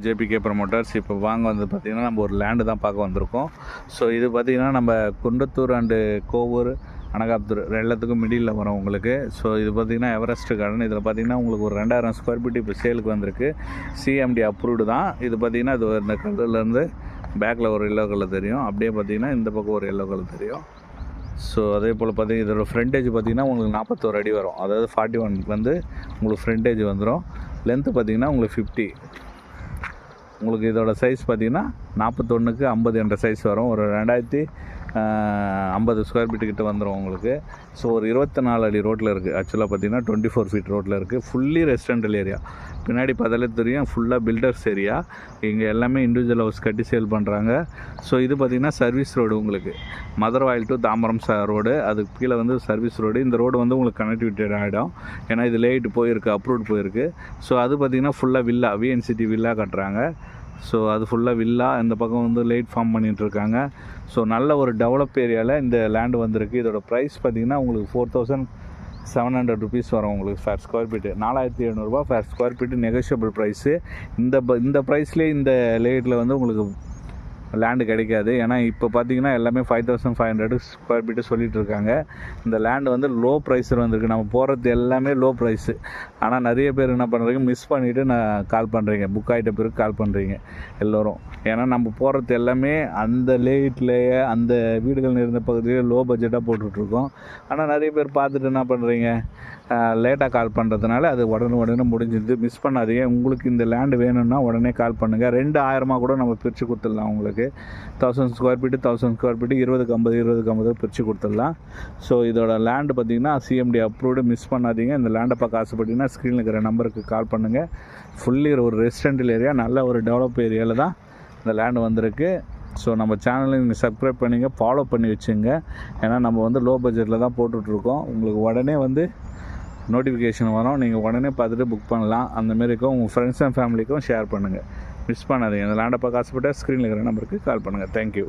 JBK promoters. இப்போ வாங்க வந்து பார்த்திங்கன்னா நம்ம ஒரு லேண்டு தான் பார்க்க வந்திருக்கோம். ஸோ இது பார்த்திங்கன்னா நம்ம குன்றத்தூர் அண்டு கோவூர் அனகாபுத்தூர் எல்லாத்துக்கும் மிடில் வரும் உங்களுக்கு. ஸோ இது பார்த்திங்கன்னா எவரெஸ்ட் கார்டன். இதில் பார்த்திங்கன்னா உங்களுக்கு ஒரு 2000 ஸ்கொயர் ஃபீட் இப்போ சேலுக்கு வந்திருக்கு. சிஎம்டி அப்ரூவ்டு தான். இது பார்த்திங்கன்னா இது இந்த கலர்லேருந்து பேக்கில் ஒரு எல்லோ கலர் தெரியும், அப்படியே பார்த்திங்கன்னா இந்த பக்கம் ஒரு எல்லோ கலர் தெரியும். ஸோ அதே போல் பார்த்திங்கன்னா இதோட ஃப்ரண்டேஜ் பார்த்திங்கன்னா உங்களுக்கு 41 அடி வரும். அதாவது 41 வந்து உங்களுக்கு ஃப்ரண்டேஜ் வந்துடும். லென்த்து பார்த்திங்கன்னா உங்களுக்கு 50. உங்களுக்கு இதோட சைஸ் பார்த்திங்கன்னா 41க்கு 50 என்ற சைஸ் வரும். ஒரு 2050 ஸ்கொயர் ஃபீட்டு கிட்ட வந்துடும் உங்களுக்கு. ஸோ ஒரு 24 அடி ரோட்டில் இருக்குது. ஆக்சுவலாக பார்த்திங்கன்னா 24 ஃபீட் ரோட்டில் இருக்குது. Fully residential area. பின்னாடி பார்த்தாலே தெரியும், ஃபுல்லாக பில்டர்ஸ் ஏரியா. இங்கே எல்லாமே இண்டிவிஜுவல் ஹவுஸ் கட்டி சேல் பண்ணுறாங்க. ஸோ இது பார்த்திங்கன்னா சர்வீஸ் ரோடு உங்களுக்கு. மதுரவாயில் டு தாம்பரம் ரோடு, அதுக்கு கீழே வந்து சர்வீஸ் ரோடு. இந்த ரோடு வந்து உங்களுக்கு கனெக்டிவிட்டட் ஆகிடும். ஏன்னா இது லேட் போயிருக்கு, அப்ரூவ்ட் போயிருக்கு. ஸோ அது பார்த்திங்கன்னா ஃபுல்லாக வில்லா, விஎன்சிடி வில்லா கட்டுறாங்க. ஸோ அது ஃபுல்லாக வில்லா. இந்த பக்கம் வந்து லைட் ஃபார்ம் பண்ணிகிட்ருக்காங்க. ஸோ நல்ல ஒரு டெவலப் ஏரியாவில் இந்த லேண்டு வந்திருக்கு. இதோட ப்ரைஸ் பார்த்திங்கன்னா உங்களுக்கு 4700 ருபீஸ் வரும் உங்களுக்கு per square feet. 4700 per square feet negotiable price. இந்த ப்ரைஸ்லேயே இந்த லேட்டில் வந்து உங்களுக்கு லேண்டு கிடைக்காது. ஏன்னா இப்போ பார்த்தீங்கன்னா எல்லாமே 5500 ஸ்கொயர் ஃபீட்டு சொல்லிகிட்டு இருக்காங்க. இந்த லேண்டு வந்து லோ ப்ரைஸில் வந்திருக்கு. நம்ம போகிறது எல்லாமே லோ ப்ரைஸு. ஆனால் நிறைய பேர் என்ன பண்ணுறீங்க, மிஸ் பண்ணிவிட்டு நான் கால் பண்ணுறீங்க, புக் ஆகிட்ட பிறகு கால் பண்ணுறீங்க எல்லோரும். ஏன்னா நம்ம போகிறது எல்லாமே அந்த லேட்லேயே அந்த வீடுகள் இருந்த பகுதியிலே லோ பட்ஜெட்டாக போட்டுட்ருக்கோம். ஆனால் நிறைய பேர் பார்த்துட்டு என்ன பண்ணுறீங்க, லேட்டாக கால் பண்ணுறதுனால அது உடனே முடிஞ்சிது. மிஸ் பண்ணாதீங்க. உங்களுக்கு இந்த லேண்டு வேணும்னா உடனே கால் பண்ணுங்கள். 2000 கூட நம்ம பிரித்து கொடுத்துடலாம் உங்களுக்கு. 1000 ஸ்கொயர் ஃபீட்டு 1000 ஸ்கொயர் ஃபீட்டு 20க்கு 50 பிரித்து கொடுத்துடலாம். ஸோ இதோட லேண்டு பார்த்திங்கன்னா சிஎம்டி அப்ரூவ்டு. மிஸ் பண்ணாதீங்க. இந்த லேண்டை பார்க்க ஆசைப்பட்டீங்கன்னா ஸ்க்ரீனில் இருக்கிற நம்பருக்கு கால் பண்ணுங்கள். ஃபுல்லி ஒரு ரெசிடென்டல் ஏரியா, நல்ல ஒரு டெவலப் ஏரியாவில் தான் இந்த லேண்டு வந்திருக்கு. ஸோ நம்ம சேனலை நீங்கள் சப்ஸ்கிரைப் பண்ணிங்க, ஃபாலோ பண்ணி வச்சுங்க. ஏன்னா நம்ம வந்து லோ பட்ஜெட்டில் தான் போட்டுட்ருக்கோம். உங்களுக்கு உடனே வந்து நோட்டிஃபிகேஷன் வரும். நீங்கள் உடனே பார்த்துட்டு புக் பண்ணலாம். அந்தமாரிக்கும் உங்கள் ஃப்ரெண்ட்ஸ் அண்ட் ஃபேமிலிக்கும் ஷேர் பண்ணுங்கள். மிஸ் பண்ணாதீங்க. இந்த லேண்டை பார்க்க ஆசைப்பட்டால் ஸ்க்ரீனில் இருக்கிற நம்பருக்கு கால் பண்ணுங்கள். தேங்க்யூ.